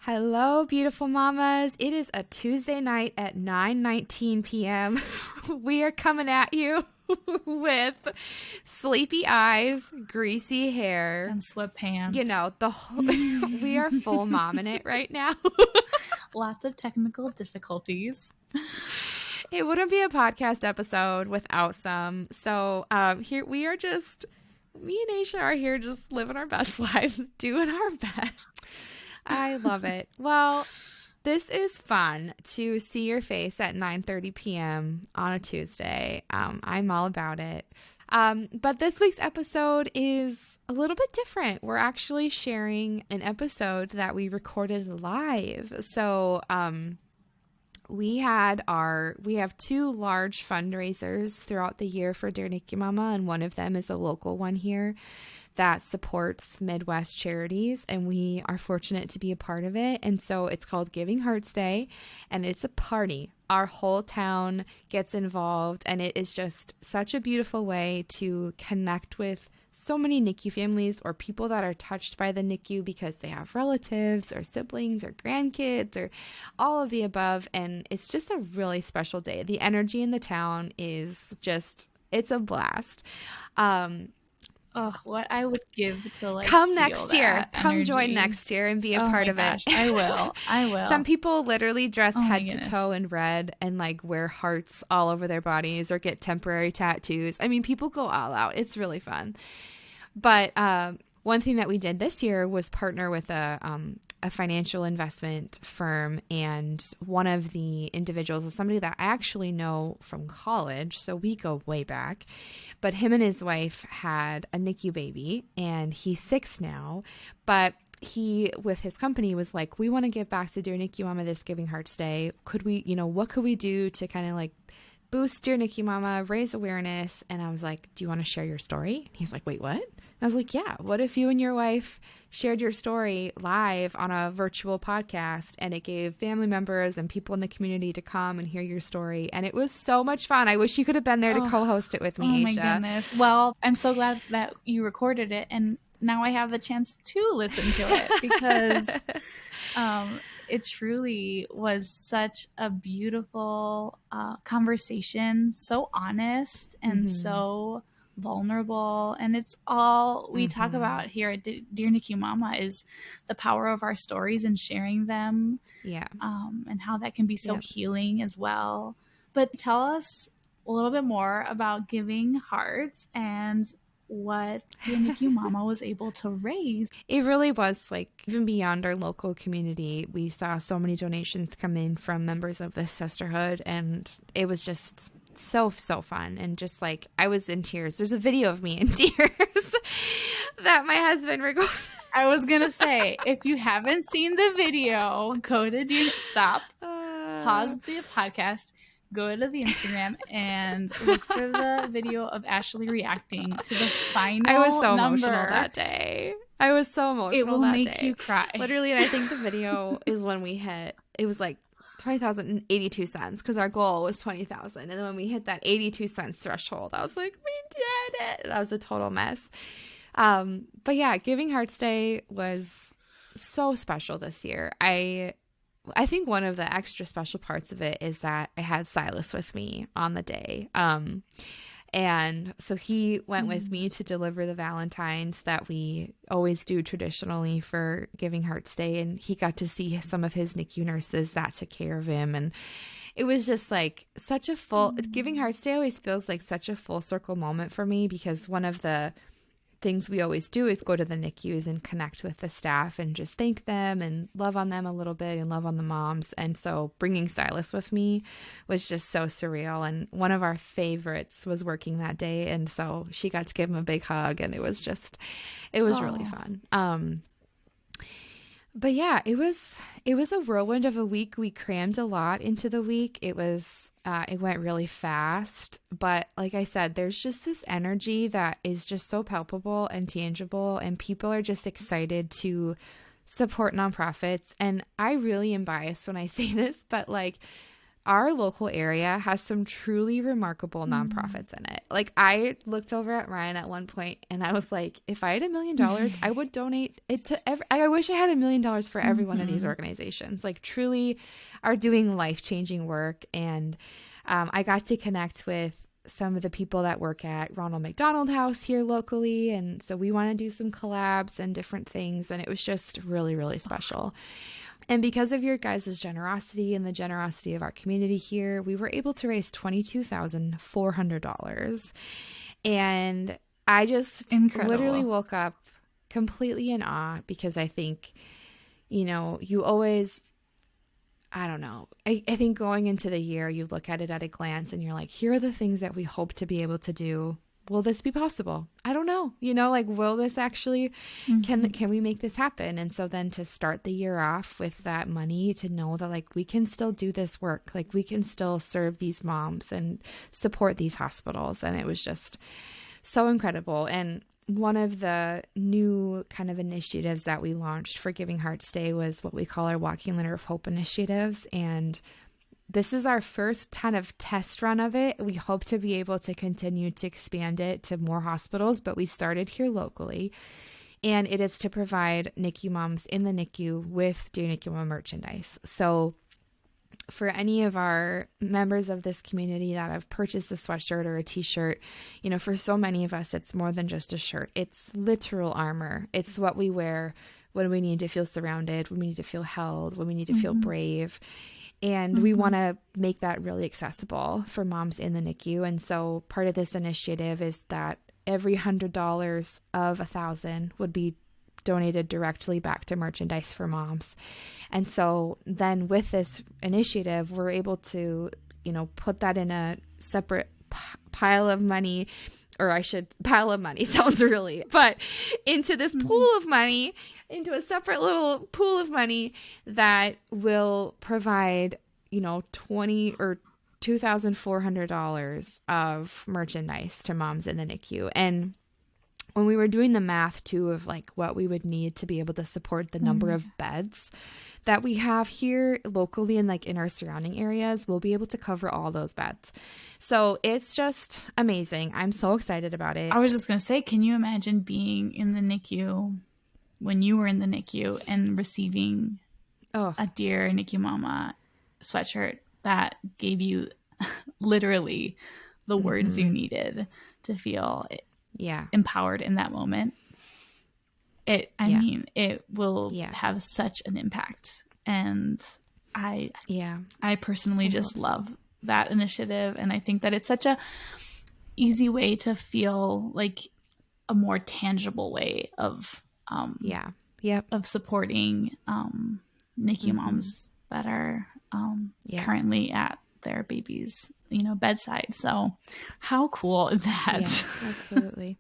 Hello, beautiful mamas. It is a Tuesday night at 9:19 p.m. We are coming at you with sleepy eyes, greasy hair, and sweatpants. You know, the whole we are full mom in it right now. Lots of technical difficulties. It wouldn't be a podcast episode without some. So here we are, just me and Aisha are here just living our best lives, doing our best. I love it. Well, this is fun to see your face at 9:30 p.m. on a Tuesday. I'm all about it. But this week's episode is a little bit different. We're actually sharing an episode that we recorded live. So we have two large fundraisers throughout the year for Dear NICU Mama, and one of them is a local one here that supports Midwest charities, and we are fortunate to be a part of it. And so it's called Giving Hearts Day, and it's a party. Our whole town gets involved, and it is just such a beautiful way to connect with so many NICU families or people that are touched by the NICU because they have relatives or siblings or grandkids or all of the above. And it's just a really special day. The energy in the town is just, it's a blast. Oh, what I would give to come next year. Come energy. Join next year and be a part of it. I will. Some people literally dress head to toe in red and wear hearts all over their bodies or get temporary tattoos. I mean, people go all out. It's really fun. But one thing that we did this year was partner with a financial investment firm, and one of the individuals is somebody that I actually know from college, so we go way back. But him and his wife had a NICU baby, and he's 6 now. But he, with his company, was like, we want to give back to Dear NICU Mama this Giving Hearts Day. Could we, what could we do to kind of boost Dear NICU Mama, raise awareness? And I was like, do you want to share your story? And he's like, wait, what? And I was like, yeah, what if you and your wife shared your story live on a virtual podcast, and it gave family members and people in the community to come and hear your story? And it was so much fun. I wish you could have been there to co-host it with me, Aisha. Oh my goodness. Well, I'm so glad that you recorded it, and now I have the chance to listen to it because it truly was such a beautiful conversation, so honest and so vulnerable. And it's all we talk about here at Dear NICU Mama is the power of our stories and sharing them. Yeah. And how that can be so healing as well. But tell us a little bit more about Giving Hearts and what Dear NICU Mama was able to raise. It really was even beyond our local community. We saw so many donations come in from members of the sisterhood, and it was just so fun. And just I was in tears. There's a video of me in tears that my husband recorded. I was gonna say, if you haven't seen the video, go to pause the podcast, go to the Instagram and look for the video of Ashley reacting to the final I was so number. emotional that day. I was so emotional that day. It will make you cry. Literally, and I think the video is when we hit, it was 20,082 cents because our goal was 20,000. And then when we hit that 82 cents threshold, I was like, we did it. That was a total mess. But yeah, Giving Hearts Day was so special this year. I think one of the extra special parts of it is that I had Silas with me on the day. And so he went with me to deliver the Valentines that we always do traditionally for Giving Hearts Day. And he got to see some of his NICU nurses that took care of him. And it was just such a full, Giving Hearts Day always feels like such a full circle moment for me, because one of the things we always do is go to the NICUs and connect with the staff and just thank them and love on them a little bit and love on the moms. And so bringing Silas with me was just so surreal. And one of our favorites was working that day. And so she got to give him a big hug, and it was really fun. But yeah, it was a whirlwind of a week. We crammed a lot into the week. It went really fast, but like I said, there's just this energy that is just so palpable and tangible, and people are just excited to support nonprofits. And I really am biased when I say this, but our local area has some truly remarkable nonprofits in it. Like, I looked over at Ryan at one point and I was like, if I had $1 million, I would donate it to I wish I had $1 million for every one of these organizations. Like, truly are doing life-changing work. And I got to connect with some of the people that work at Ronald McDonald House here locally. And so we want to do some collabs and different things. And it was just really, really special. And because of your guys' generosity and the generosity of our community here, we were able to raise $22,400. And I just literally woke up completely in awe, because I think, you know, you always, I don't know, I think going into the year, you look at it at a glance and you're like, here are the things that we hope to be able to do. Will this be possible? I don't know. You know, like, will this actually, can we make this happen? And so then to start the year off with that money, to know that, like, we can still do this work, like, we can still serve these moms and support these hospitals. And it was just so incredible. And one of the new kind of initiatives that we launched for Giving Hearts Day was what we call our Walking Litter of Hope initiatives. And this is our first kind of test run of it. We hope to be able to continue to expand it to more hospitals, but we started here locally. And it is to provide NICU moms in the NICU with Dear NICU Mama merchandise. So for any of our members of this community that have purchased a sweatshirt or a t-shirt, you know, for so many of us, it's more than just a shirt. It's literal armor. It's what we wear when we need to feel surrounded, when we need to feel held, when we need to feel brave. And we want to make that really accessible for moms in the NICU. And so part of this initiative is that every $100 of $1,000 would be donated directly back to merchandise for moms. And so then with this initiative, we're able to, you know, put that in a separate pile of money, or I should, pile of money sounds really, but into this pool of money, into a separate little pool of money that will provide, you know, $2,400 of merchandise to moms in the NICU. And when we were doing the math too of like what we would need to be able to support the number of beds that we have here locally and like in our surrounding areas, we'll be able to cover all those beds. So it's just amazing. I'm so excited about it. I was just going to say, can you imagine being in the NICU when you were in the NICU and receiving a Dear NICU Mama sweatshirt that gave you literally the words you needed to feel empowered in that moment? I mean, it will have such an impact. And I personally just love that initiative. And I think that it's such a easy way to feel like a more tangible way of of supporting NICU moms that are currently at their baby's, you know, bedside. So how cool is that? Yeah, absolutely.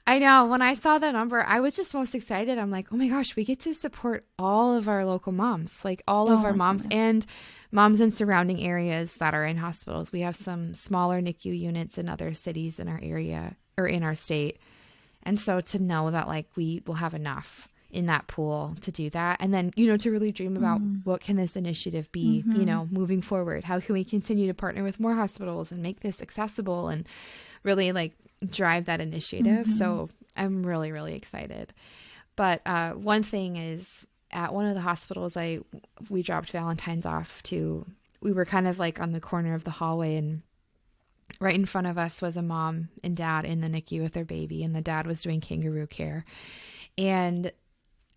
I know. When I saw that number, I was just most excited. I'm like, oh my gosh, we get to support all of our local moms, like all of our moms and moms in surrounding areas that are in hospitals. We have some smaller NICU units in other cities in our area or in our state. And so to know that like we will have enough in that pool to do that. And then, you know, to really dream about what can this initiative be, you know, moving forward? How can we continue to partner with more hospitals and make this accessible and really like drive that initiative? So I'm really, really excited. But one thing is at one of the hospitals we dropped Valentine's off to, we were kind of like on the corner of the hallway, and right in front of us was a mom and dad in the NICU with their baby, and the dad was doing kangaroo care. And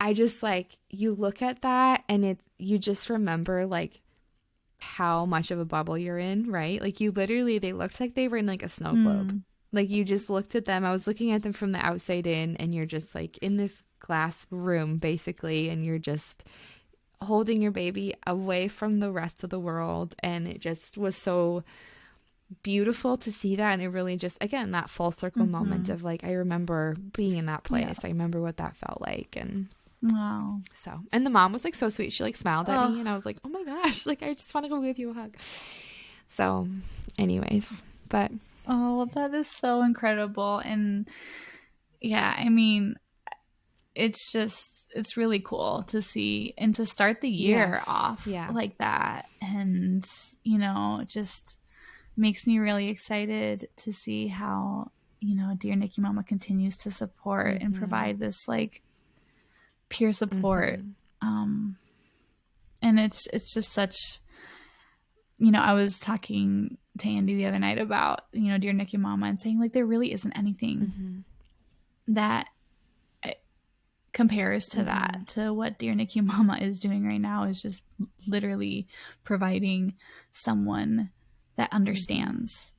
I just like, you look at that and you just remember like how much of a bubble you're in, right? Like you literally, they looked like they were in like a snow globe. Like you just looked at them. I was looking at them from the outside in, and you're just like in this glass room basically, and you're just holding your baby away from the rest of the world. And it just was so beautiful to see that. And it really just, again, that full circle moment of like, I remember being in that place. I remember what that felt like. And wow. So, and the mom was like so sweet. She like smiled at me, and I was like, oh my gosh, like I just want to go give you a hug. So anyways, but oh, that is so incredible. And yeah, I mean, it's really cool to see and to start the year off like that. And, you know, just makes me really excited to see how, you know, Dear NICU Mama continues to support and provide this like peer support. And it's just such, you know, I was talking to Andy the other night about, you know, Dear NICU Mama and saying like there really isn't anything that compares to that, to what Dear NICU Mama is doing right now, is just literally providing someone that understands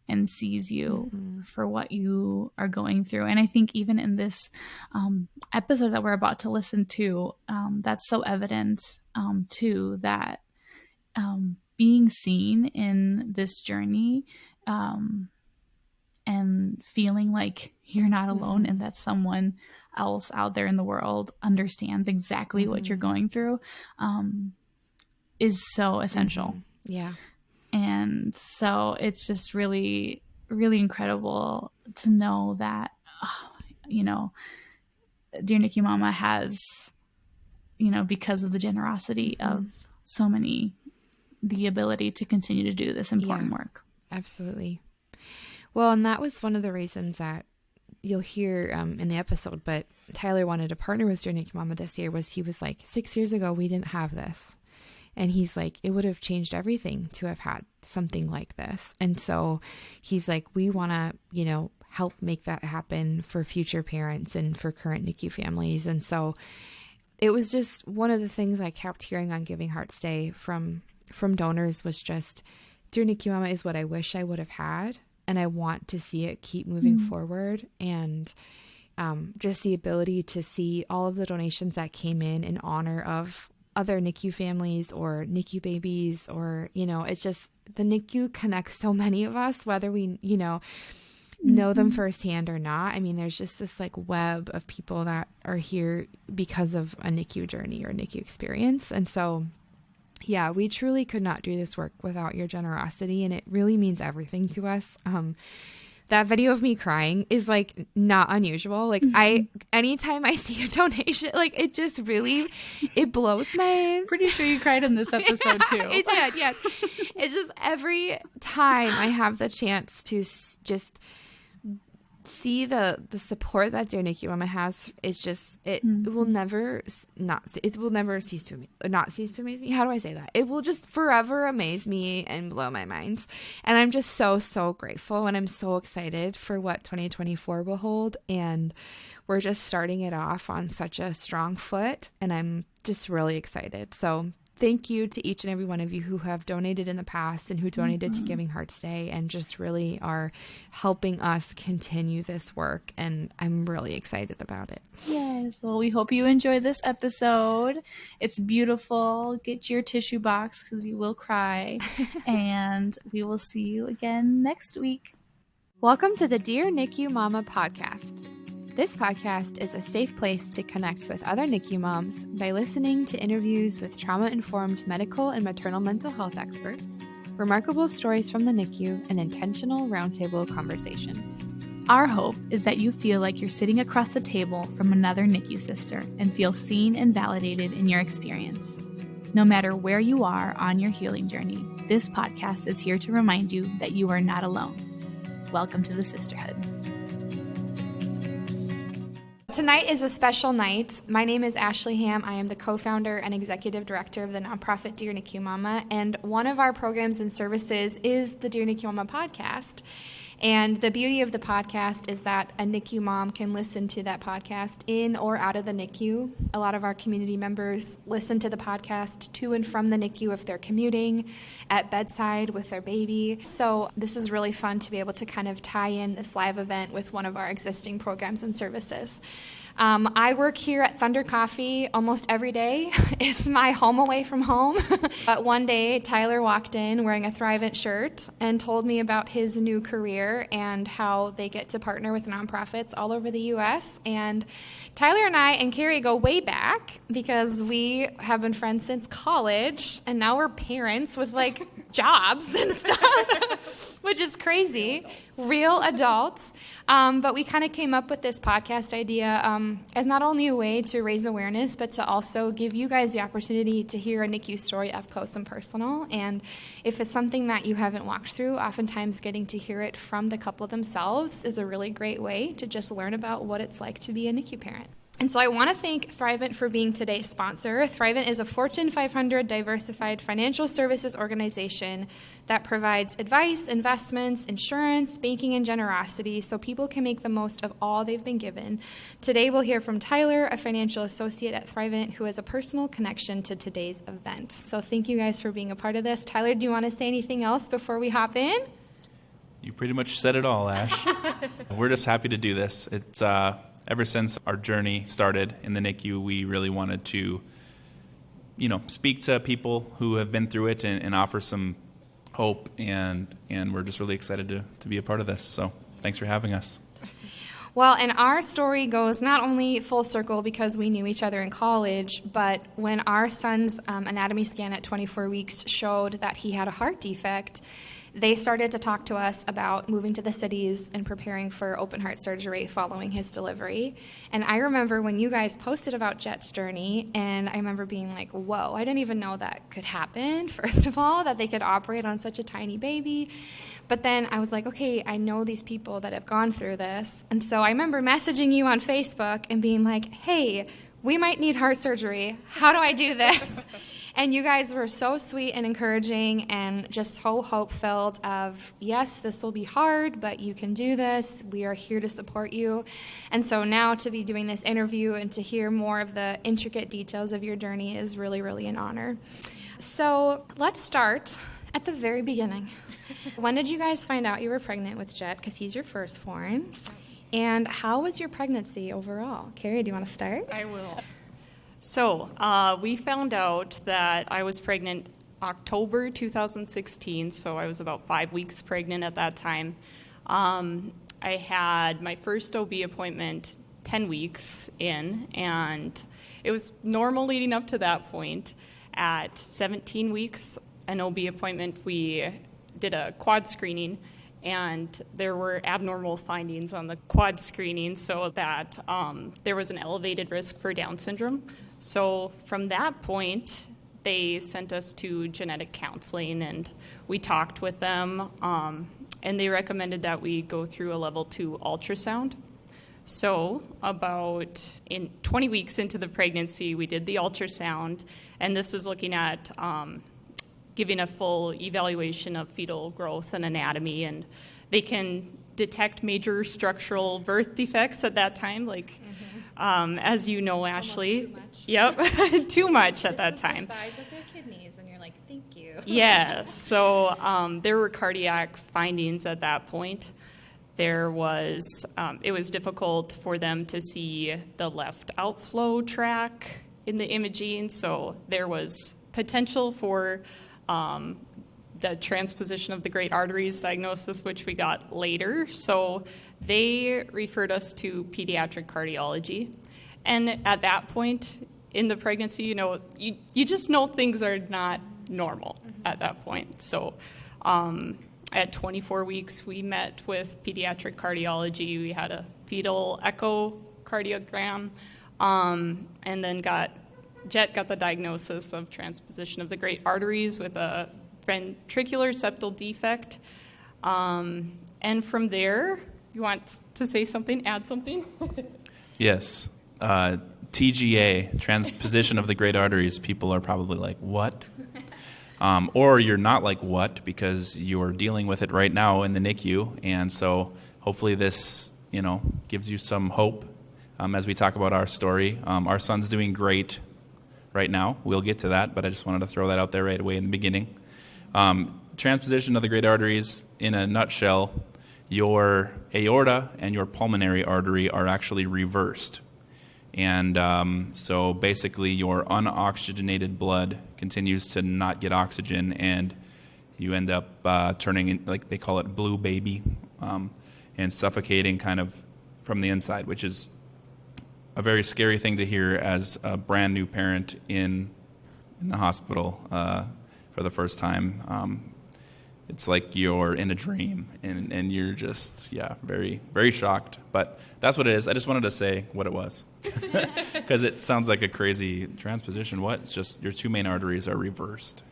and sees you for what you are going through. And I think even in this episode that we're about to listen to, that's so evident too, that being seen in this journey and feeling like you're not alone and that someone else out there in the world understands exactly what you're going through is so essential. Yeah. And so it's just really, really incredible to know that, you know, Dear NICU Mama has, you know, because of the generosity of so many, the ability to continue to do this important work. Absolutely. Well, and that was one of the reasons that you'll hear in the episode, but Tyler wanted to partner with Dear NICU Mama this year. Was he was like, 6 years ago, we didn't have this. And he's like, it would have changed everything to have had something like this. And so he's like, we want to, you know, help make that happen for future parents and for current NICU families. And so it was just one of the things I kept hearing on Giving Hearts Day from donors was just, Dear NICU Mama is what I wish I would have had. And I want to see it keep moving forward. And just the ability to see all of the donations that came in honor of other NICU families or NICU babies, or, you know, it's just the NICU connects so many of us, whether we, you know them firsthand or not. I mean, there's just this like web of people that are here because of a NICU journey or NICU experience. And so, yeah, we truly could not do this work without your generosity, and it really means everything to us. That video of me crying is like not unusual. Like anytime I see a donation, like it just really, it blows my. Pretty sure you cried in this episode too. It did, yes. It's just every time I have the chance to just see the support that Dear NICU Mama has, is just it will never cease to amaze me. How do I say that? It will just forever amaze me and blow my mind. And I'm just so grateful, and I'm so excited for what 2024 will hold. And we're just starting it off on such a strong foot, and I'm just really excited. So thank you to each and every one of you who have donated in the past and who donated to Giving Hearts Day, and just really are helping us continue this work. And I'm really excited about it. Yes. Well, we hope you enjoy this episode. It's beautiful. Get your tissue box because you will cry. And we will see you again next week. Welcome to the Dear NICU Mama podcast. This podcast is a safe place to connect with other NICU moms by listening to interviews with trauma-informed medical and maternal mental health experts, remarkable stories from the NICU, and intentional roundtable conversations. Our hope is that you feel like you're sitting across the table from another NICU sister and feel seen and validated in your experience. No matter where you are on your healing journey, this podcast is here to remind you that you are not alone. Welcome to the sisterhood. Tonight is a special night. My name is Ashley Ham. I am the co-founder and executive director of the nonprofit Dear NICU Mama, and one of our programs and services is the Dear NICU Mama podcast. And the beauty of the podcast is that a NICU mom can listen to that podcast in or out of the NICU. A lot of our community members listen to the podcast to and from the NICU if they're commuting, at bedside with their baby. So this is really fun to be able to kind of tie in this live event with one of our existing programs and services. I work here at Thunder Coffee almost every day. It's my home away from home. But one day, Tyler walked in wearing a Thrivent shirt and told me about his new career and how they get to partner with nonprofits all over the U.S. And Tyler and I and Carrie go way back because we have been friends since college, and now we're parents with like jobs and stuff, which is crazy. Real adults. But we kind of came up with this podcast idea as not only a way to raise awareness, but to also give you guys the opportunity to hear a NICU story up close and personal. And if it's something that you haven't walked through, oftentimes getting to hear it from the couple themselves is a really great way to just learn about what it's like to be a NICU parent. And so I want to thank Thrivent for being today's sponsor. Thrivent is a Fortune 500 diversified financial services organization that provides advice, investments, insurance, banking, and generosity so people can make the most of all they've been given. Today we'll hear from Tyler, a financial associate at Thrivent, who has a personal connection to today's event. So thank you guys for being a part of this. Tyler, do you want to say anything else before we hop in? You pretty much said it all, Ash. We're just happy to do this. It's ever since our journey started in the NICU, we really wanted to, speak to people who have been through it and offer some hope, and we're just really excited to be a part of this. So thanks for having us. Well, and our story goes not only full circle because we knew each other in college, but when our son's anatomy scan at 24 weeks showed that he had a heart defect, they started to talk to us about moving to the cities and preparing for open heart surgery following his delivery. And I remember when you guys posted about Jett's journey, and I remember being like, whoa, I didn't even know that could happen, first of all, that they could operate on such a tiny baby. But then I was like, okay, I know these people that have gone through this. And so I remember messaging you on Facebook and being like, hey, we might need heart surgery. How do I do this? And you guys were so sweet and encouraging and just so hope-filled of, yes, this will be hard, but you can do this. We are here to support you. And so now to be doing this interview and to hear more of the intricate details of your journey is really, really an honor. So let's start at the very beginning. When did you guys find out you were pregnant with Jett? Because he's your firstborn. And how was your pregnancy overall? Carrie, do you want to start? I will. So we found out that I was pregnant October 2016, so I was about 5 weeks pregnant at that time. I had my first OB appointment 10 weeks in, and it was normal leading up to that point. At 17 weeks, an OB appointment, we did a quad screening, and there were abnormal findings on the quad screening, so that there was an elevated risk for Down syndrome. So from that point, they sent us to genetic counseling, and we talked with them, and they recommended that we go through a level 2 ultrasound. So about 20 weeks into the pregnancy, we did the ultrasound, and this is looking at giving a full evaluation of fetal growth and anatomy, and they can detect major structural birth defects at that time, as you know, Ashley. Almost too much. Yep, too much at that time. The size of their kidneys, and you're like, thank you. Yeah, so there were cardiac findings at that point. There was, it was difficult for them to see the left outflow track in the imaging, so there was potential for the transposition of the great arteries diagnosis, which we got later. So they referred us to pediatric cardiology. And at that point in the pregnancy, you just know things are not normal at that point. So at 24 weeks, we met with pediatric cardiology. We had a fetal echocardiogram, and then Jett got the diagnosis of transposition of the great arteries with a ventricular septal defect. And from there, you want to say something, add something? Yes. TGA, transposition of the great arteries. People are probably like, what? Or you're not like, what? Because you're dealing with it right now in the NICU. And so hopefully this, gives you some hope as we talk about our story. Our son's doing great right now. We'll get to that, but I just wanted to throw that out there right away in the beginning. Transposition of the great arteries, in a nutshell, your aorta and your pulmonary artery are actually reversed. And so basically your unoxygenated blood continues to not get oxygen, and you end up turning in, like they call it, blue baby, and suffocating kind of from the inside, which is a very scary thing to hear as a brand new parent in the hospital for the first time. it's like you're in a dream, and you're just, very, very shocked. But that's what it is. I just wanted to say what it was, because it sounds like a crazy transposition. What? It's just your two main arteries are reversed.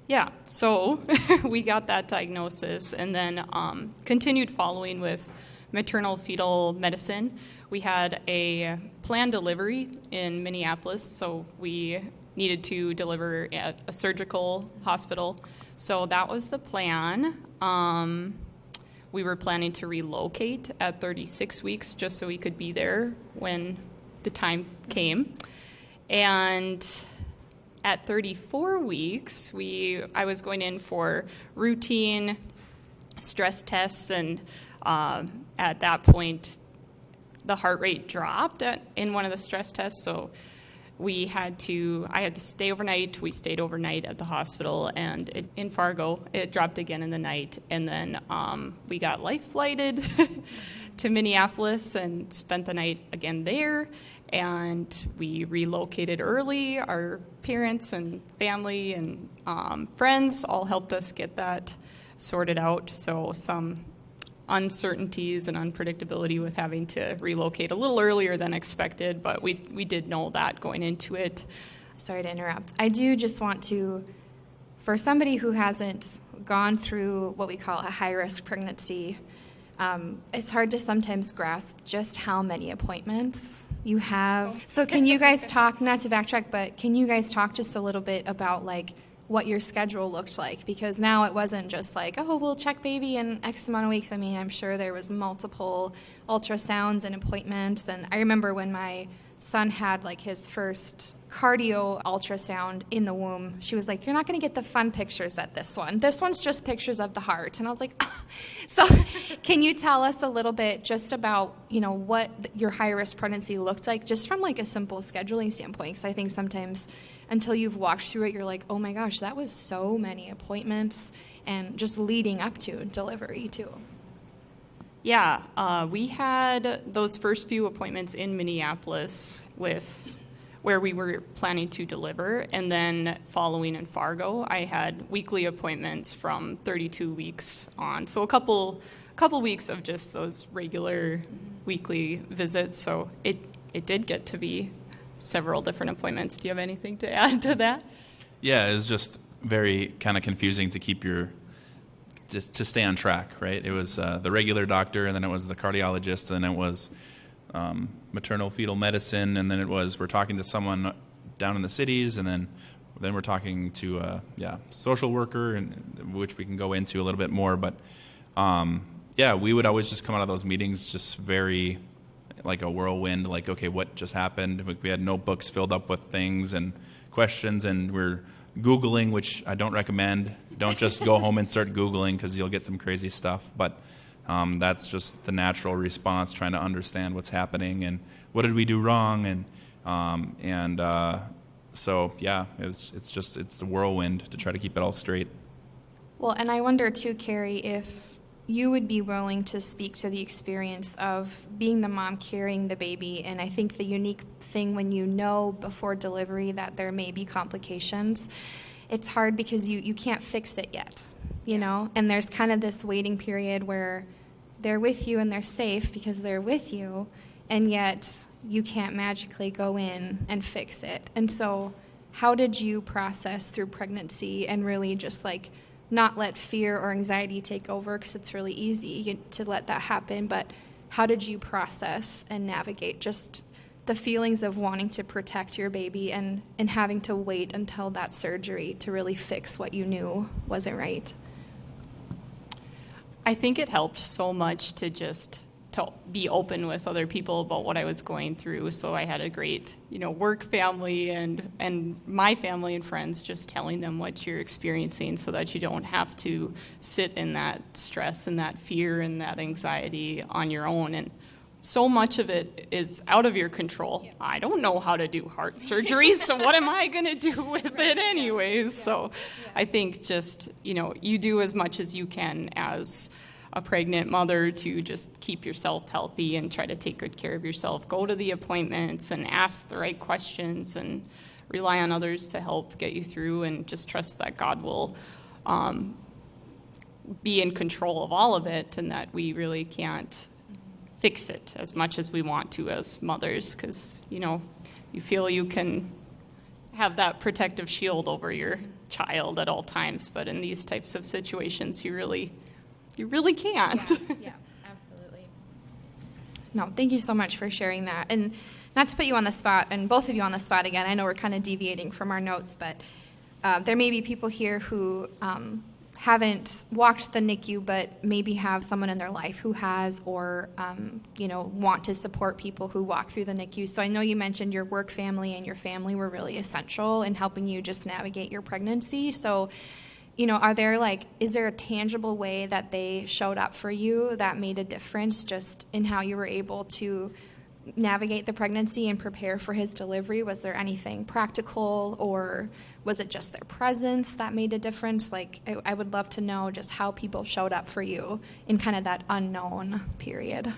Yeah, so we got that diagnosis and then continued following with maternal fetal medicine. We had a planned delivery in Minneapolis, so we needed to deliver at a surgical hospital. So that was the plan. We were planning to relocate at 36 weeks just so we could be there when the time came. And at 34 weeks, I was going in for routine stress tests, and at that point, the heart rate dropped in one of the stress tests, so I had to stay overnight. We stayed overnight at the hospital, and in Fargo, it dropped again in the night, and then we got life flighted to Minneapolis and spent the night again there. And we relocated early. Our parents and family and friends all helped us get that sorted out. So some uncertainties and unpredictability with having to relocate a little earlier than expected, but we did know that going into it. Sorry to interrupt. I do just want to, for somebody who hasn't gone through what we call a high-risk pregnancy, it's hard to sometimes grasp just how many appointments you have. So can you guys talk, not to backtrack, but can you guys talk just a little bit about like what your schedule looked like? Because now it wasn't just like, oh, we'll check baby in X amount of weeks. I mean, I'm sure there was multiple ultrasounds and appointments. And I remember when my son had like his first cardio ultrasound in the womb, she was like, you're not going to get the fun pictures at this one. This one's just pictures of the heart. And I was like, oh. So can you tell us a little bit just about, what your high-risk pregnancy looked like, just from like a simple scheduling standpoint? Because I think sometimes until you've walked through it, you're like, oh my gosh, that was so many appointments, and just leading up to delivery too. Yeah, we had those first few appointments in Minneapolis where we were planning to deliver, and then following in Fargo, I had weekly appointments from 32 weeks on. So a couple weeks of just those regular weekly visits. So it did get to be several different appointments. Do you have anything to add to that? Yeah, it was just very kind of confusing to keep just to stay on track, right? It was the regular doctor, and then it was the cardiologist, and then it was maternal fetal medicine, and then it was we're talking to someone down in the cities, and then we're talking to a social worker, and which we can go into a little bit more. But we would always just come out of those meetings just very like a whirlwind, like, okay, what just happened? We had notebooks filled up with things and questions, and we're Googling, which I don't recommend. Don't just go home and start Googling, because you'll get some crazy stuff. But that's just the natural response, trying to understand what's happening and what did we do wrong. And so, it's a whirlwind to try to keep it all straight. Well, and I wonder too, Carrie, if you would be willing to speak to the experience of being the mom carrying the baby. And I think the unique thing when you know before delivery that there may be complications, it's hard because you can't fix it yet, And there's kind of this waiting period where they're with you and they're safe because they're with you, and yet you can't magically go in and fix it. And so how did you process through pregnancy and really just like not let fear or anxiety take over, because it's really easy to let that happen, but how did you process and navigate just the feelings of wanting to protect your baby and having to wait until that surgery to really fix what you knew wasn't right? I think it helped so much to be open with other people about what I was going through. So I had a great, work family and my family and friends, just telling them what you're experiencing so that you don't have to sit in that stress and that fear and that anxiety on your own. And so much of it is out of your control. Yeah. I don't know how to do heart surgery, so what am I going to do with it anyways? So I think just, you do as much as you can as a pregnant mother to just keep yourself healthy and try to take good care of yourself. Go to the appointments and ask the right questions and rely on others to help get you through, and just trust that God will be in control of all of it, and that we really can't fix it as much as we want to as mothers, because, you feel you can have that protective shield over your child at all times, but in these types of situations, you really can't. Yeah, absolutely. No, thank you so much for sharing that. And not to put you on the spot, and both of you on the spot again, I know we're kind of deviating from our notes, but there may be people here who haven't walked the NICU, but maybe have someone in their life who has, or want to support people who walk through the NICU. So I know you mentioned your work family and your family were really essential in helping you just navigate your pregnancy. So, is there a tangible way that they showed up for you that made a difference just in how you were able to navigate the pregnancy and prepare for his delivery? Was there anything practical, or was it just their presence that made a difference? I would love to know just how people showed up for you in kind of that unknown period.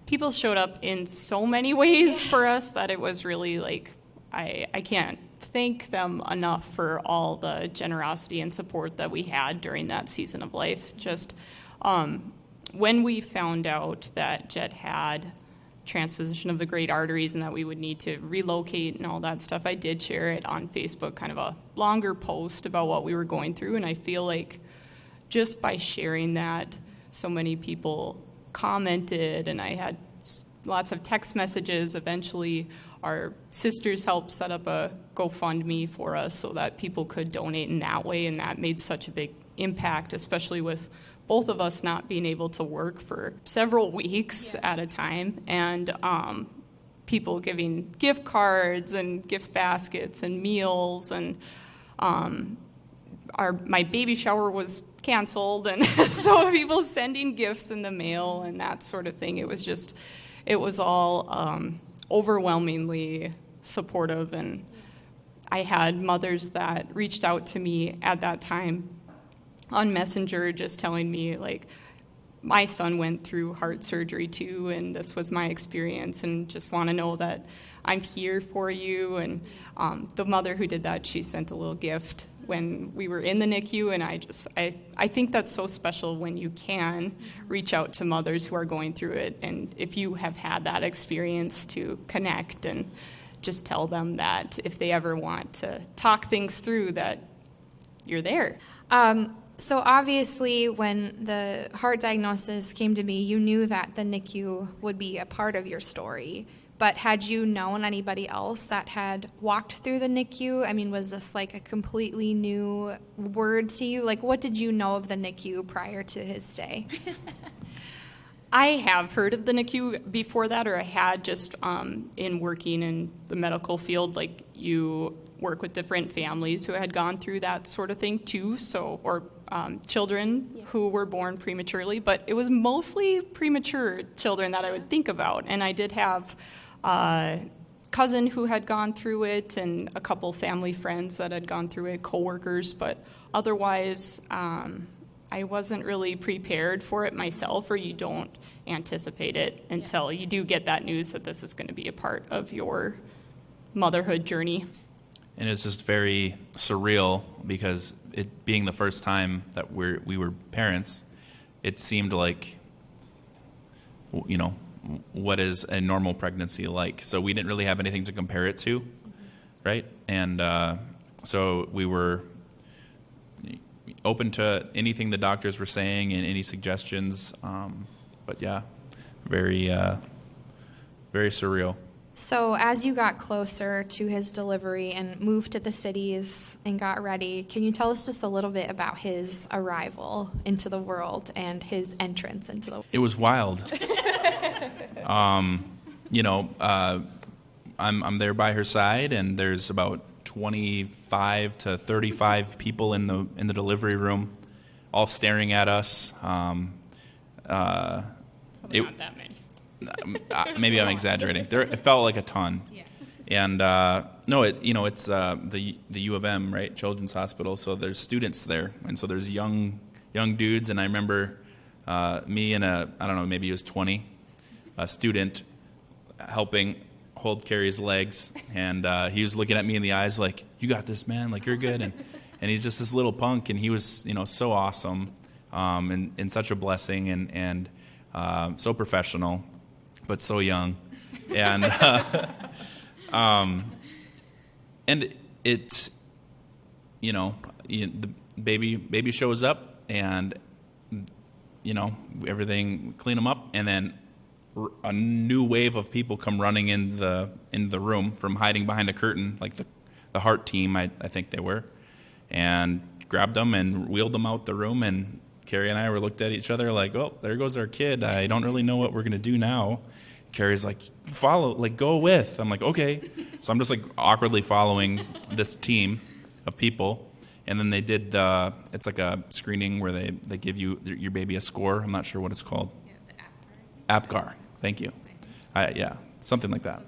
People showed up in so many ways for us that it was really I can't thank them enough for all the generosity and support that we had during that season of life. Just when we found out that Jett had transposition of the great arteries and that we would need to relocate and all that stuff, I did share it on Facebook, kind of a longer post about what we were going through, and I feel like just by sharing that, so many people commented, and I had lots of text messages. Eventually, our sisters helped set up a GoFundMe for us so that people could donate in that way, and that made such a big impact, especially with both of us not being able to work for several weeks at a time, and people giving gift cards and gift baskets and meals, and my baby shower was canceled, and so people sending gifts in the mail and that sort of thing. It was all overwhelmingly supportive, and I had mothers that reached out to me at that time on Messenger, just telling me, my son went through heart surgery too, and this was my experience, and just want to know that I'm here for you. And the mother who did that, she sent a little gift when we were in the NICU, and I think that's so special when you can reach out to mothers who are going through it, and if you have had that experience, to connect and just tell them that if they ever want to talk things through, that you're there. So obviously, when the heart diagnosis came to me, you knew that the NICU would be a part of your story. But had you known anybody else that had walked through the NICU? I mean, was this a completely new word to you? What did you know of the NICU prior to his stay? I have heard of the NICU before that, or I had just in working in the medical field, you work with different families who had gone through that sort of thing too, or children who were born prematurely, but it was mostly premature children that I would think about. And I did have a cousin who had gone through it, and a couple family friends that had gone through it, coworkers, but otherwise I wasn't really prepared for it myself, or you don't anticipate it until you do get that news that this is going to be a part of your motherhood journey. And it's just very surreal, because it being the first time that we were parents, it seemed like, what is a normal pregnancy like? So we didn't really have anything to compare it to, right? And so we were open to anything the doctors were saying and any suggestions. But yeah, very, very surreal. So as you got closer to his delivery and moved to the cities and got ready, can you tell us just a little bit about his arrival into the world and his entrance into the world? It was wild. I'm there by her side, and there's about 25 to 35 people in the delivery room, all staring at us. Probably not that many. Maybe I'm exaggerating. It felt like a ton. Yeah. And it's the U of M, right? Children's Hospital. So there's students there, and so there's young dudes. And I remember me and maybe he was 20, a student helping hold Carrie's legs, and he was looking at me in the eyes like, "You got this, man. You're good." and he's just this little punk, and he was, so awesome, and such a blessing, and so professional, but so young, and and it's, the baby shows up, and everything, clean them up, and then a new wave of people come running in the room from hiding behind a curtain, like the heart team, I think they were, and grabbed them and wheeled them out the room. And Carrie and I were looked at each other like, oh, there goes our kid. I don't really know what we're gonna do now. Carrie's like, go with. I'm like, okay. So I'm just like awkwardly following this team of people. And then they did it's like a screening where they give your baby a score. I'm not sure what it's called. Yeah, the APGAR. Thank you. Yeah, something like that.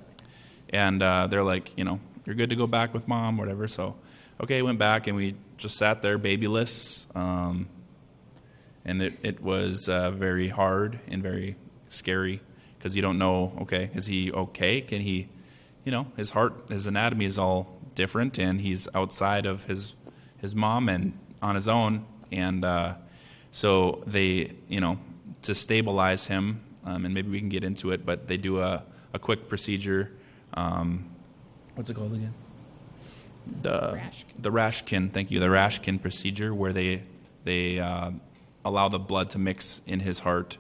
And they're like, you're good to go back with mom, whatever. So, okay, went back, and we just sat there babyless. And it was very hard and very scary, because you don't know, okay, is he okay? Can he, his heart, his anatomy is all different, and he's outside of his mom and on his own. And so they, to stabilize him, and maybe we can get into it, but they do a quick procedure. What's it called again? The Rashkin. Thank you. The Rashkin procedure, where they allow the blood to mix in his heart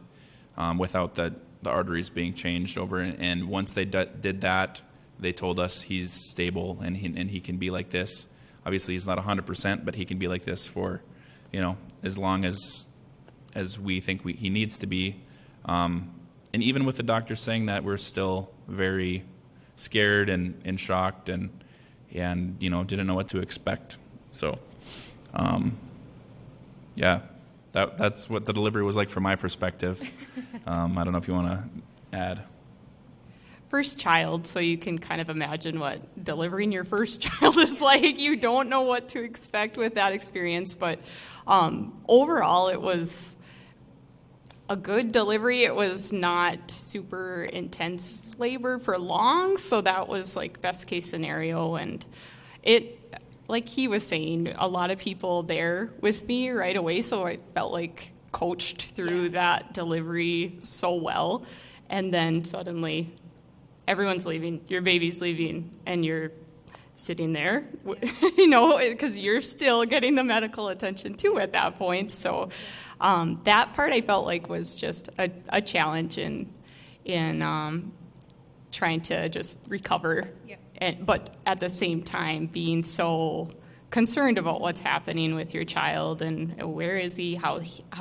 without the arteries being changed over. And once they did that, they told us he's stable, and he can be like this. Obviously, he's not 100%, but he can be like this for, as long as we think he needs to be. And even with the doctors saying that, we're still very scared and shocked and didn't know what to expect. So, yeah, that's what the delivery was like from my perspective. I don't know if you want to add. First child, so you can kind of imagine what delivering your first child is like. You don't know what to expect with that experience, but overall it was a good delivery. It was not super intense labor for long, so that was like best case scenario. And it, like he was saying, a lot of people there with me right away, so I felt like coached through that delivery so well. And then suddenly everyone's leaving, your baby's leaving, and you're sitting there, because you're still getting the medical attention too at that point. So that part I felt like was just a challenge in trying to just recover, but at the same time being so concerned about what's happening with your child and where is he, how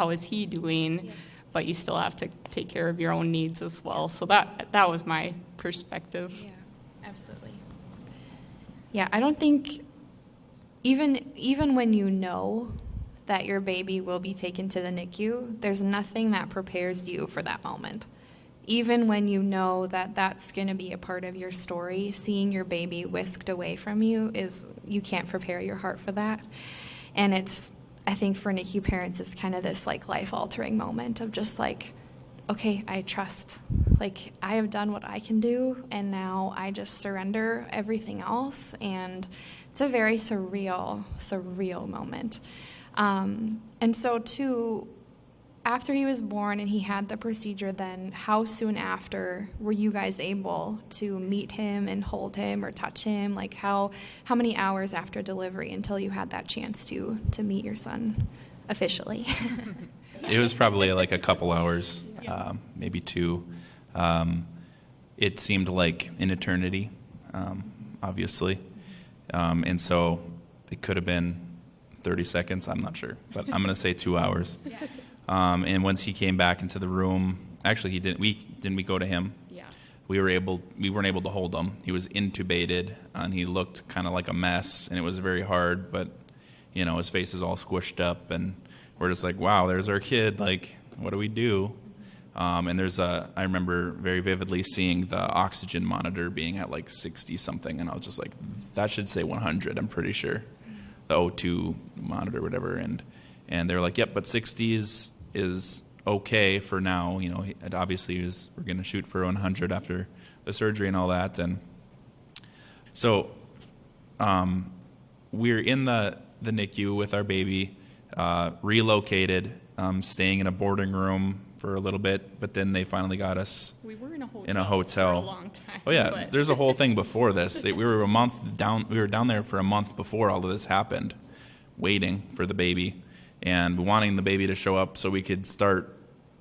is he doing. But you still have to take care of your own needs as well. So that was my perspective. Yeah, absolutely. Yeah, I don't think even when you know that your baby will be taken to the NICU, there's nothing that prepares you for that moment. Even when you know that that's going to be a part of your story, seeing your baby whisked away from you you can't prepare your heart for that. And I think for NICU parents, it's kind of this like life-altering moment of just like, okay, I trust. Like, I have done what I can do, and now I just surrender everything else. And it's a very surreal moment. And so, too, after he was born and he had the procedure, then how soon after were you guys able to meet him and hold him or touch him? Like, how many hours after delivery until you had that chance to meet your son officially? It was probably like a couple hours, maybe 2. It seemed like an eternity, obviously. And so it could have been 30 seconds, I'm not sure. But I'm going to say 2 hours. And once he came back into the room, actually he didn't. We go to him. Yeah. We weren't able to hold him. He was intubated, and he looked kind of like a mess, and it was very hard. But his face is all squished up, and we're just like, wow, there's our kid. Like, what do we do? And I remember very vividly seeing the oxygen monitor being at like 60 something, and I was just like, that should say 100. I'm pretty sure, the O2 monitor, whatever, and they were like, yep, but 60 is okay for now. It obviously we're going to shoot for 100 after the surgery and all that. And so we're in the the NICU with our baby, relocated, staying in a boarding room for a little bit, but then they finally got us We were in a hotel. For a long time. Oh yeah, but- there's a whole thing before this. We were down there for a month before all of this happened, waiting for the baby and wanting the baby to show up so we could start,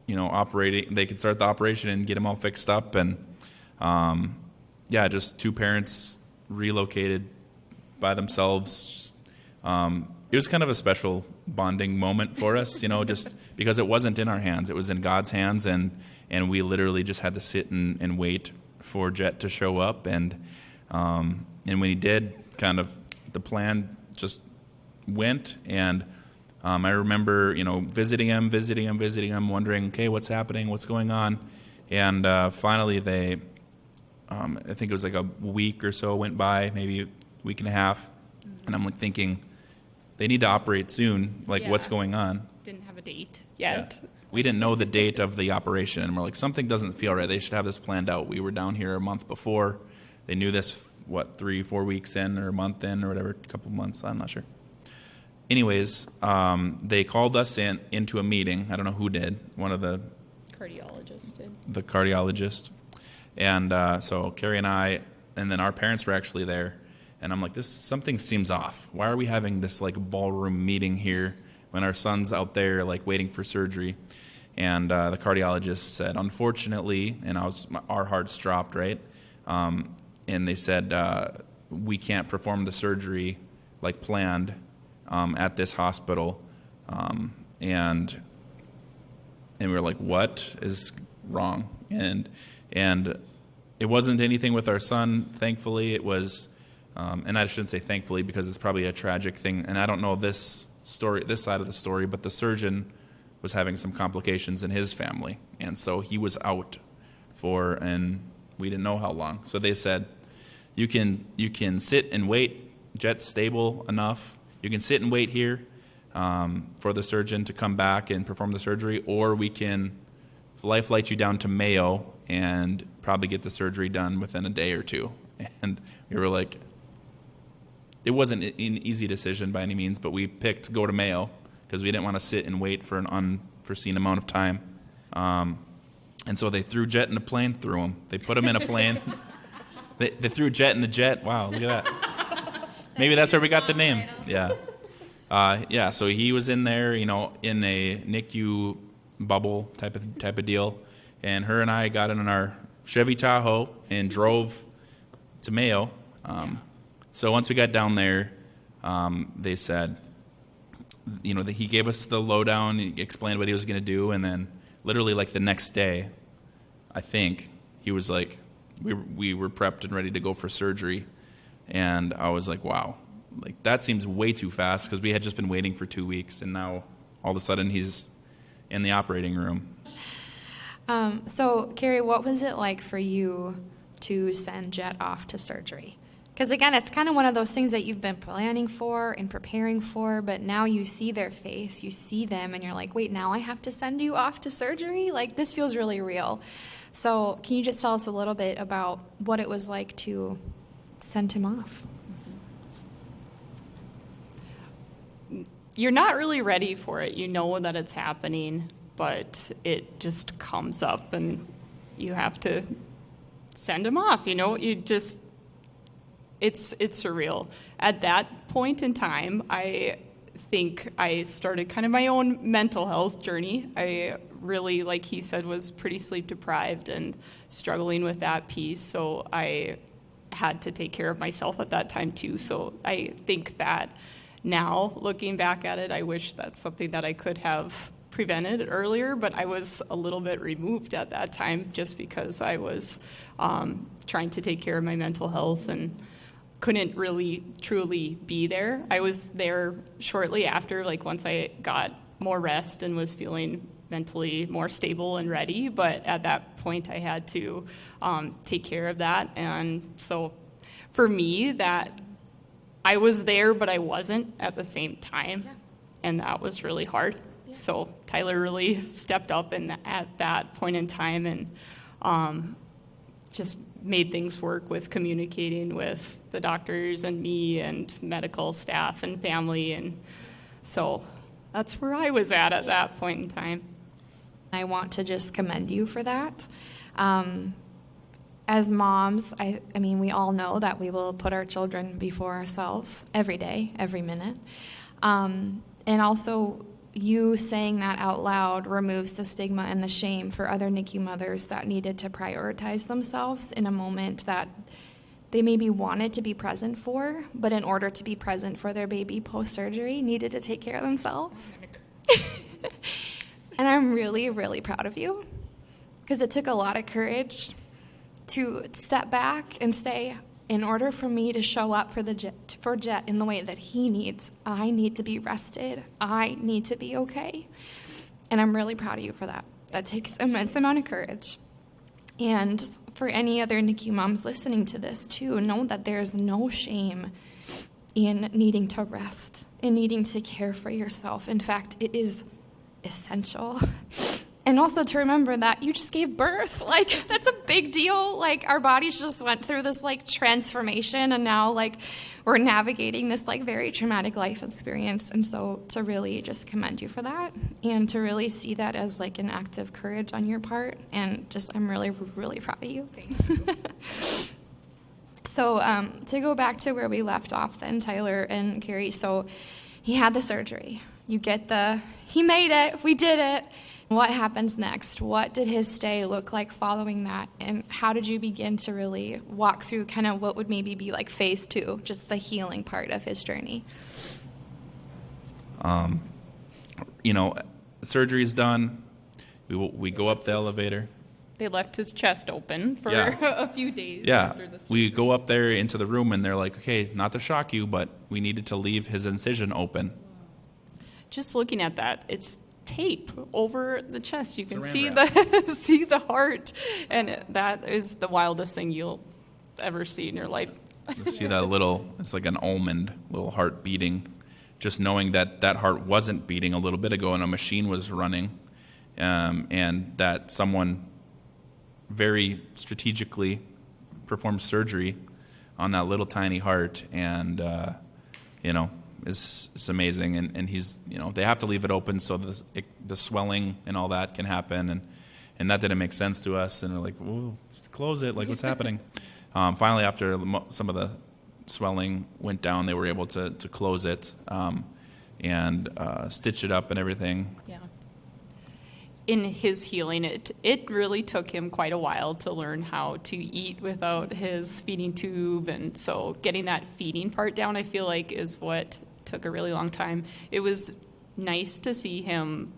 operating. They could start the operation and get him all fixed up. And just two parents relocated by themselves. It was kind of a special bonding moment for us, just because it wasn't in our hands. It was in God's hands, and we literally just had to sit and wait for Jett to show up. And when he did, kind of the plan just went. And I remember, visiting him, wondering, okay, what's happening, what's going on? And finally they, I think it was like a week or so went by, maybe a week and a half, and I'm like thinking, they need to operate soon. Like, what's going on? Didn't have a date yet. Yeah. We didn't know the date of the operation, and we're like, something doesn't feel right. They should have this planned out. We were down here a month before. They knew this, 3-4 weeks in, or a month in, or whatever, a couple months, I'm not sure. Anyways, they called us into a meeting. I don't know who did. One of the Cardiologist did. The cardiologist. And so Carrie and I, and then our parents were actually there. And I'm like, something seems off. Why are we having this like ballroom meeting here when our son's out there like waiting for surgery? And the cardiologist said, unfortunately, and our hearts dropped, right? And they said, we can't perform the surgery like planned at this hospital. And we were like, what is wrong? And it wasn't anything with our son, thankfully. It was, and I shouldn't say thankfully because it's probably a tragic thing. And I don't know this side of the story, but the surgeon was having some complications in his family. And so he was out and we didn't know how long. So they said, you can sit and wait. Jett's stable enough. You can sit and wait here for the surgeon to come back and perform the surgery, or we can life flight you down to Mayo and probably get the surgery done within a day or two. And we were like, it wasn't an easy decision by any means, but we picked to go to Mayo because we didn't want to sit and wait for an unforeseen amount of time. And so they threw Jett in a plane, They put him in a plane. They threw Jett in a jet. Wow, look at that. Maybe that's where we got the name. Yeah. So he was in there, in a NICU bubble type of deal. And her and I got in our Chevy Tahoe and drove to Mayo. So once we got down there, they said, that he gave us the lowdown, he explained what he was going to do, and then literally like the next day, I think, he was like, we were prepped and ready to go for surgery. And I was like, wow, like that seems way too fast because we had just been waiting for 2 weeks, and now all of a sudden he's in the operating room. So, Carrie, what was it like for you to send Jett off to surgery? Because, again, it's kind of one of those things that you've been planning for and preparing for, but now you see their face, you see them, and you're like, wait, now I have to send you off to surgery? Like, this feels really real. So can you just tell us a little bit about what it was like to send him off? You're not really ready for it. You know that it's happening, but it just comes up and you have to send him off. It's surreal. At that point in time, I think I started kind of my own mental health journey. I really, like he said, was pretty sleep deprived and struggling with that piece. So I had to take care of myself at that time too. So I think that now, looking back at it, I wish that's something that I could have prevented earlier, but I was a little bit removed at that time just because I was trying to take care of my mental health and couldn't really truly be there. I was there shortly after, like once I got more rest and was feeling mentally more stable and ready, but at that point I had to take care of that. And so for me, that I was there, but I wasn't at the same time. Yeah. And that was really hard. Yeah. So Tyler really stepped up at that point in time and just made things work with communicating with the doctors and me and medical staff and family. And so that's where I was at that point in time. I want to just commend you for that. As moms, I mean, we all know that we will put our children before ourselves every day, every minute. And also, you saying that out loud removes the stigma and the shame for other NICU mothers that needed to prioritize themselves in a moment that they maybe wanted to be present for, but in order to be present for their baby post-surgery, needed to take care of themselves. And I'm really, really proud of you, because it took a lot of courage to step back and say, in order for me to show up for Jett in the way that he needs, I need to be rested. I need to be okay. And I'm really proud of you for that. That takes immense amount of courage. And for any other NICU moms listening to this too, know that there's no shame in needing to rest, in needing to care for yourself. In fact, it is essential. And also to remember that you just gave birth. Like, that's a big deal. Like, our bodies just went through this, like, transformation, and now, like, we're navigating this, like, very traumatic life experience. And so to really just commend you for that, and to really see that as, like, an act of courage on your part. And just, I'm really, really proud of you. So to go back to where we left off then, Tyler and Carrie, so he had the surgery. You get he made it, we did it. What happens next? What did his stay look like following that? And how did you begin to really walk through kind of what would maybe be like phase 2, just the healing part of his journey? Surgery's done. We go up the elevator. They left his chest open for a few days after the surgery. We go up there into the room, and they're like, okay, not to shock you, but we needed to leave his incision open. Just looking at that, it's tape over the chest. You can Saran see the heart, and that is the wildest thing you'll ever see in your life. You see that it's like an almond, little heart beating. Just knowing that heart wasn't beating a little bit ago and a machine was running, and that someone very strategically performed surgery on that little tiny heart, and is amazing. And he's, they have to leave it open so the swelling and all that can happen, and that didn't make sense to us, and we're like, whoa, close it, like, what's happening? Finally, after some of the swelling went down, they were able to close it and stitch it up and everything. Yeah. In his healing, it really took him quite a while to learn how to eat without his feeding tube, and so getting that feeding part down, I feel like, is what took a really long time. It was nice to see him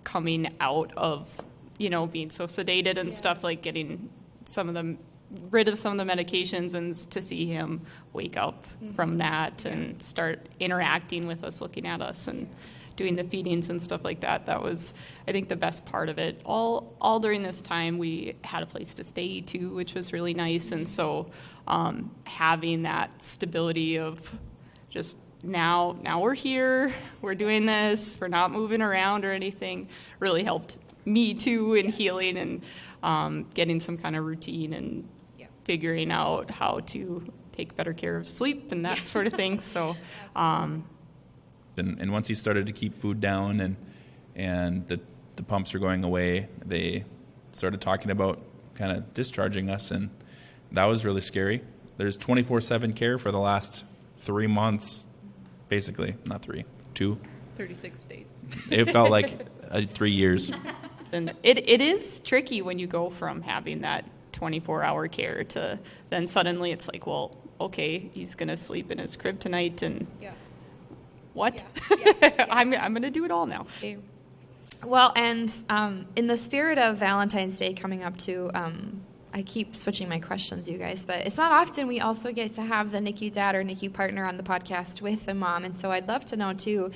coming out of, being so sedated and stuff, like getting rid of some of the medications, and to see him wake up from that and start interacting with us, looking at us, and doing the feedings and stuff like that. That was, I think, the best part of it. All during this time, we had a place to stay too, which was really nice. And so having that stability of just now we're here, we're doing this, we're not moving around or anything, really helped me too in healing and getting some kind of routine and figuring out how to take better care of sleep and that sort of thing. So. And once he started to keep food down and the pumps were going away, they started talking about kind of discharging us, and that was really scary. There's 24/7 care for the last 3 months, basically. Not 3, 2. 36 days. It felt like 3 years. And it is tricky when you go from having that 24-hour care to then suddenly it's like, well, okay, he's going to sleep in his crib tonight, and what? Yeah. I'm going to do it all now. Well, and in the spirit of Valentine's Day coming up too, I keep switching my questions, you guys, but it's not often we also get to have the NICU dad or NICU partner on the podcast with the mom, and so I'd love to know too,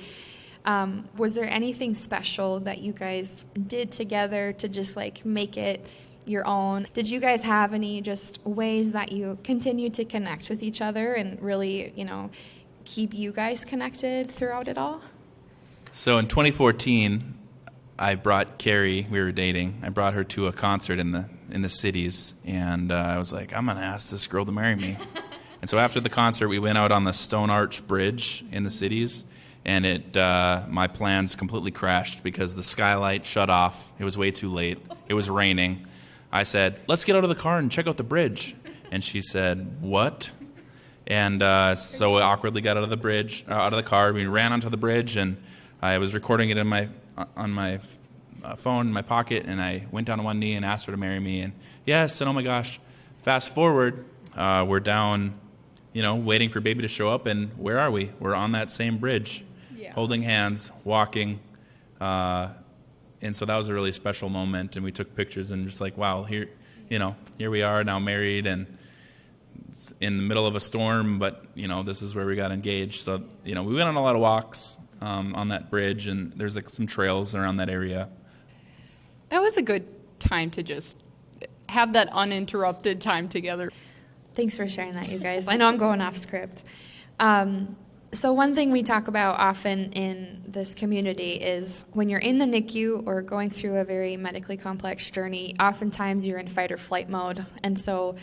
was there anything special that you guys did together to just like make it your own? Did you guys have any just ways that you continued to connect with each other and really, keep you guys connected throughout it all? So in 2014, I brought Carrie, we were dating, I brought her to a concert in in the cities, and I was like, I'm gonna ask this girl to marry me. And so after the concert, we went out on the Stone Arch Bridge in the cities, and my plans completely crashed because the skylight shut off. It was way too late. It was raining. I said, let's get out of the car and check out the bridge. And she said, what? And so we awkwardly got out of the car. We ran onto the bridge, and I was recording it on my phone in my pocket, and I went down on one knee and asked her to marry me. And yes, and oh my gosh, fast forward, we're down, waiting for baby to show up, and where are we? We're on that same bridge, holding hands, walking. And so that was a really special moment, and we took pictures, and just like, wow, here we are now married, and it's in the middle of a storm, but this is where we got engaged. So we went on a lot of walks on that bridge, and there's like some trails around that area. That was a good time to just have that uninterrupted time together. Thanks for sharing that, you guys. I know I'm going off script. So one thing we talk about often in this community is when you're in the NICU or going through a very medically complex journey, oftentimes you're in fight or flight mode. And so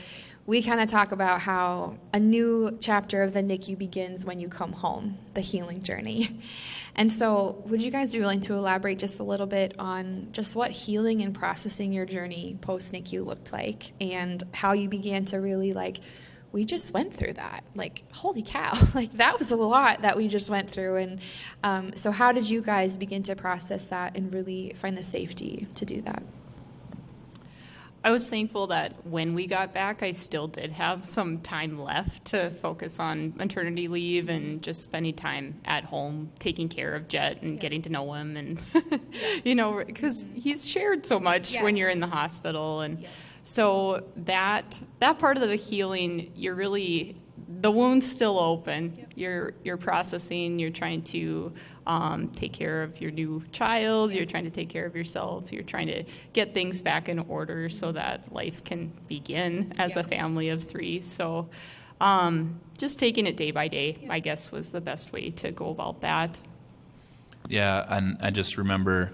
we kind of talk about how a new chapter of the NICU begins when you come home, the healing journey. And so would you guys be willing to elaborate just a little bit on just what healing and processing your journey post-NICU looked like, and how you began to really we just went through that. Holy cow, that was a lot that we just went through. And so how did you guys begin to process that and really find the safety to do that? I was thankful that when we got back, I still did have some time left to focus on maternity leave and just spending time at home, taking care of Jett and getting to know him. And, because he's shared so much when you're in the hospital. And so that part of the healing, the wound's still open. You're processing, you're trying to take care of your new child, you're trying to take care of yourself, you're trying to get things back in order so that life can begin as a family of three. So just taking it day by day, I guess, was the best way to go about that. Yeah, and I just remember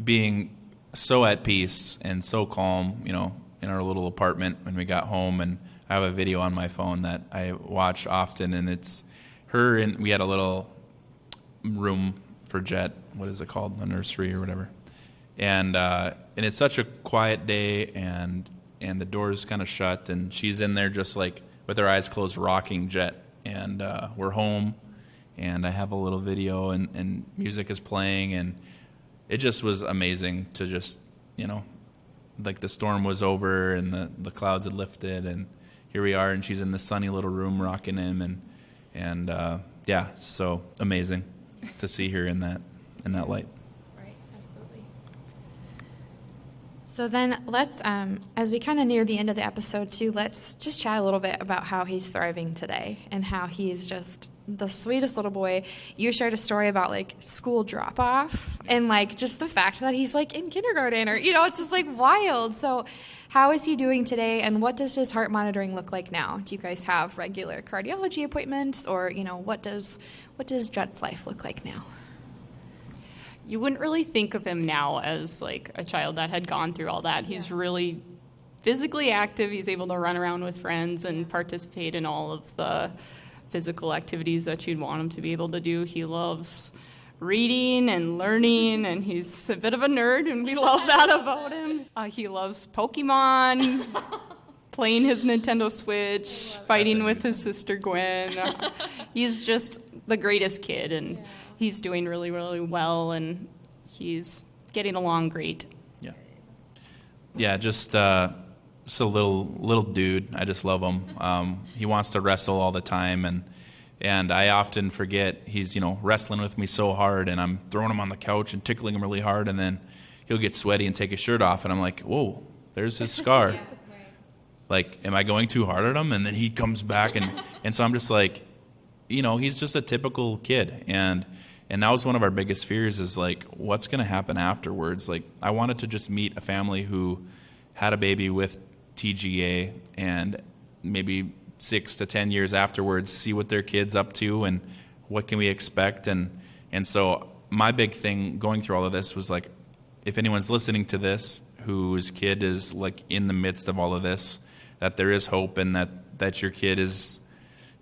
being so at peace and so calm, in our little apartment when we got home. And I have a video on my phone that I watch often, and it's her, and we had a little room for Jett. What is it called? A nursery or whatever. And it's such a quiet day, and the door's kind of shut, and she's in there just with her eyes closed, rocking Jett. And we're home, and I have a little video, and music is playing, and it just was amazing to just, the storm was over, and the clouds had lifted, and here we are, and she's in this sunny little room rocking him, and so amazing to see her in that light. Right, absolutely. So then let's, as we kind of near the end of the episode too, let's just chat a little bit about how he's thriving today and how he's just the sweetest little boy. You shared a story about school drop off and just the fact that he's in kindergarten, or it's just wild. So how is he doing today, and what does his heart monitoring look like now? Do you guys have regular cardiology appointments, or what does Jett's life look like now? You wouldn't really think of him now as a child that had gone through all that. He's really physically active. He's able to run around with friends and participate in all of the physical activities that you'd want him to be able to do. He loves reading and learning, and he's a bit of a nerd, and we love that about him. He loves Pokemon, playing his Nintendo Switch, fighting with his sister Gwen. He's just the greatest kid, and he's doing really, really well, and he's getting along great. Yeah, just a little dude. I just love him. He wants to wrestle all the time, and I often forget he's wrestling with me so hard, and I'm throwing him on the couch and tickling him really hard, and then he'll get sweaty and take his shirt off, and I'm like, whoa, there's his scar. Am I going too hard at him? And then he comes back, and so I'm just he's just a typical kid, and that was one of our biggest fears is what's going to happen afterwards. I wanted to just meet a family who had a baby with TGA, and maybe 6 to 10 years afterwards, see what their kid's up to and what can we expect. And so my big thing going through all of this was if anyone's listening to this whose kid is like in the midst of all of this, that there is hope, and that your kid is,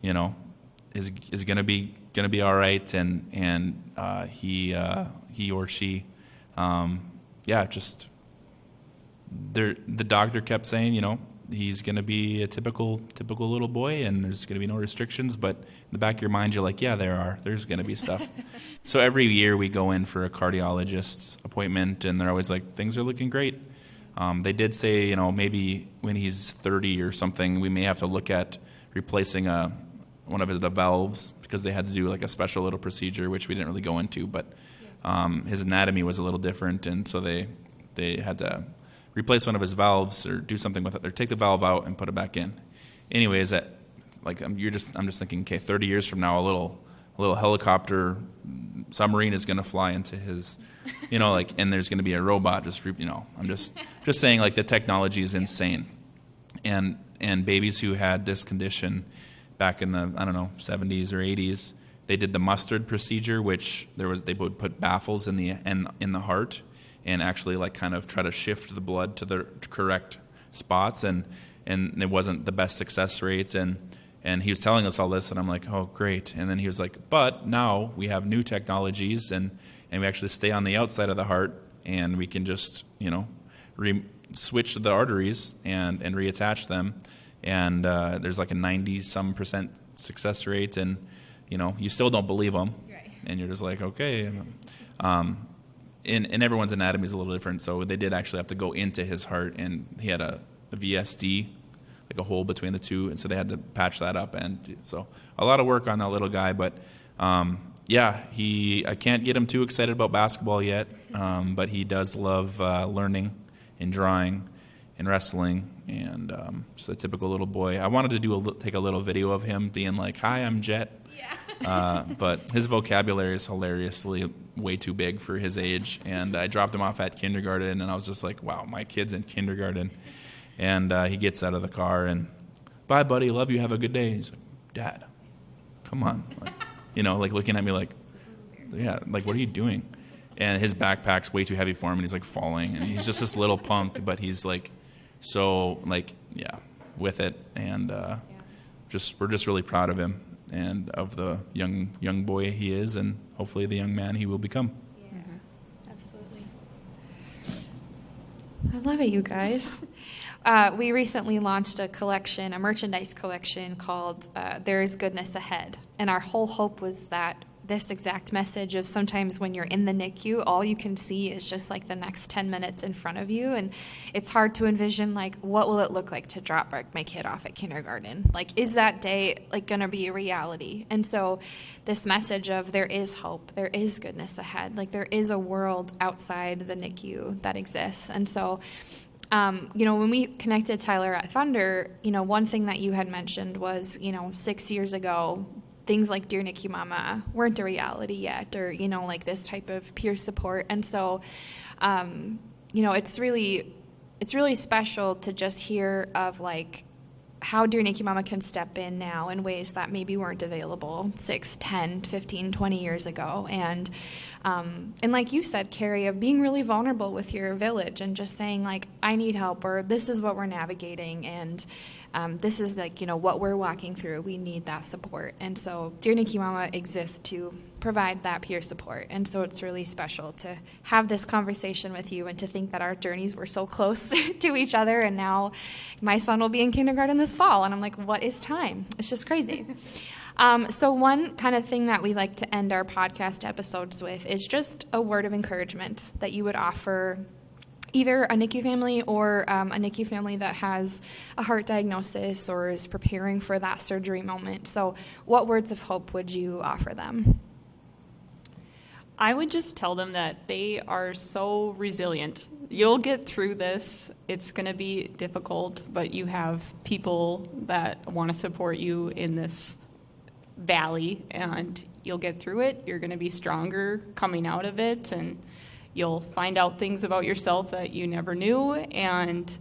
you know, is gonna be all right, and he or she, just the doctor kept saying, you know, he's gonna be a typical little boy, and there's gonna be no restrictions, but in the back of your mind you're like, yeah, there's gonna be stuff. So every year we go in for a cardiologist's appointment, and they're always like, things are looking great. They did say, you know, maybe when he's 30 or something, we may have to look at replacing one of the valves, because they had to do like a special little procedure, which we didn't really go into, but his anatomy was a little different, and so they had to replace one of his valves or do something with it, or take the valve out and put it back in. Anyways, I'm just thinking, okay, 30 years from now, a little helicopter submarine is going to fly into his, you know, like, and there's going to be a robot. I'm just saying, like, the technology is insane, and babies who had this condition back in the 70s or 80s, they did the mustard procedure, which they would put baffles in the heart and actually like kind of try to shift the blood to the correct spots, and it wasn't the best success rates, and he was telling us all this, and I'm like, oh great. And then he was like, but now we have new technologies, and we actually stay on the outside of the heart, and we can just, you know, switch the arteries and reattach them, and there's like a 90-some% success rate, and you know, you still don't believe them, right. And you're just like, okay. And everyone's anatomy is a little different, so they did actually have to go into his heart, and he had a VSD, like a hole between the two, and so they had to patch that up, and so a lot of work on that little guy. But I can't get him too excited about basketball yet, but he does love learning and drawing and wrestling, and just a typical little boy. I wanted to take a little video of him being like, "Hi, I'm Jett." Yeah. But his vocabulary is hilariously way too big for his age, and I dropped him off at kindergarten, and I was just like, wow, my kid's in kindergarten. And he gets out of the car, and, bye, buddy, love you, have a good day. And he's like, Dad, come on. Like, you know, like looking at me like, yeah, like, what are you doing? And his backpack's way too heavy for him, and he's like falling, and he's just this little punk, but he's like so, like, yeah, with it, and we're just really proud of him and of the young boy he is, and hopefully the young man he will become. Yeah, absolutely. I love it, you guys. We recently launched a merchandise collection called There is Goodness Ahead, and our whole hope was that this exact message of sometimes when you're in the NICU, all you can see is just like the next 10 minutes in front of you, and it's hard to envision, like, what will it look like to drop my kid off at kindergarten? Like, is that day like gonna be a reality? And so this message of there is hope, there is goodness ahead, like there is a world outside the NICU that exists. And so when we connected Tyler at Thunder, one thing that you had mentioned was, 6 years ago, things like Dear NICU Mama weren't a reality yet, or, like this type of peer support. And so, it's really special to just hear of like how Dear NICU Mama can step in now in ways that maybe weren't available 6, 10, 15, 20 years ago. And like you said, Carrie, of being really vulnerable with your village and just saying like, I need help, or this is what we're navigating, and this is like, what we're walking through. We need that support. And so Dear NICU Mama exists to provide that peer support. And so it's really special to have this conversation with you and to think that our journeys were so close to each other. And now my son will be in kindergarten this fall. And I'm like, what is time? It's just crazy. So one kind of thing that we like to end our podcast episodes with is just a word of encouragement that you would offer either a NICU family or a NICU family that has a heart diagnosis or is preparing for that surgery moment. So what words of hope would you offer them? I would just tell them that they are so resilient. You'll get through this. It's going to be difficult, but you have people that want to support you in this valley, and you'll get through it. You're going to be stronger coming out of it, and you'll find out things about yourself that you never knew, and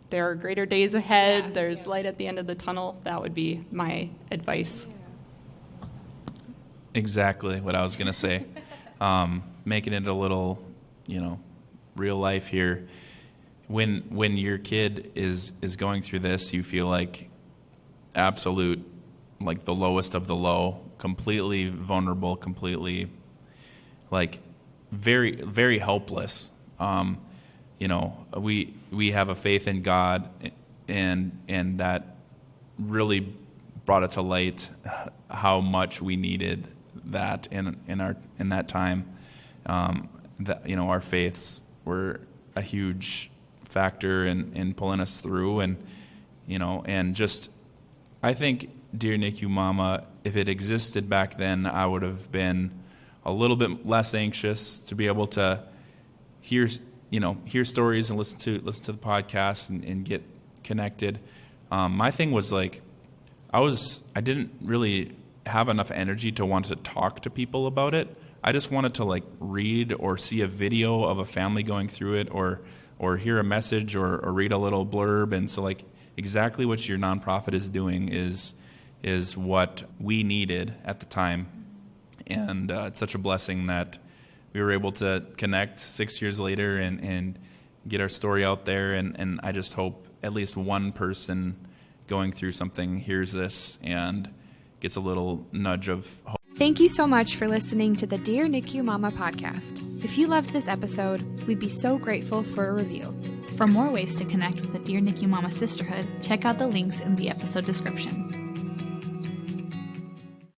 there are greater days ahead. There's light at the end of the tunnel. That would be my advice. Exactly what I was going to say. Making it a little, real life here. When your kid is going through this, you feel like absolute, like the lowest of the low, completely vulnerable, completely like very, very helpless. We have a faith in God, and that really brought it to light how much we needed that in that time. That our faiths were a huge factor in pulling us through, and just I think Dear NICU Mama, if it existed back then, I would have been a little bit less anxious to be able to hear stories and listen to the podcast and get connected. My thing was like I didn't really have enough energy to want to talk to people about it. I just wanted to like read or see a video of a family going through it, or hear a message or read a little blurb. And so like exactly what your nonprofit is doing is what we needed at the time. And it's such a blessing that we were able to connect 6 years later and get our story out there. And I just hope at least one person going through something hears this and gets a little nudge of hope. Thank you so much for listening to the Dear NICU Mama podcast. If you loved this episode, we'd be so grateful for a review. For more ways to connect with the Dear NICU Mama sisterhood, check out the links in the episode description.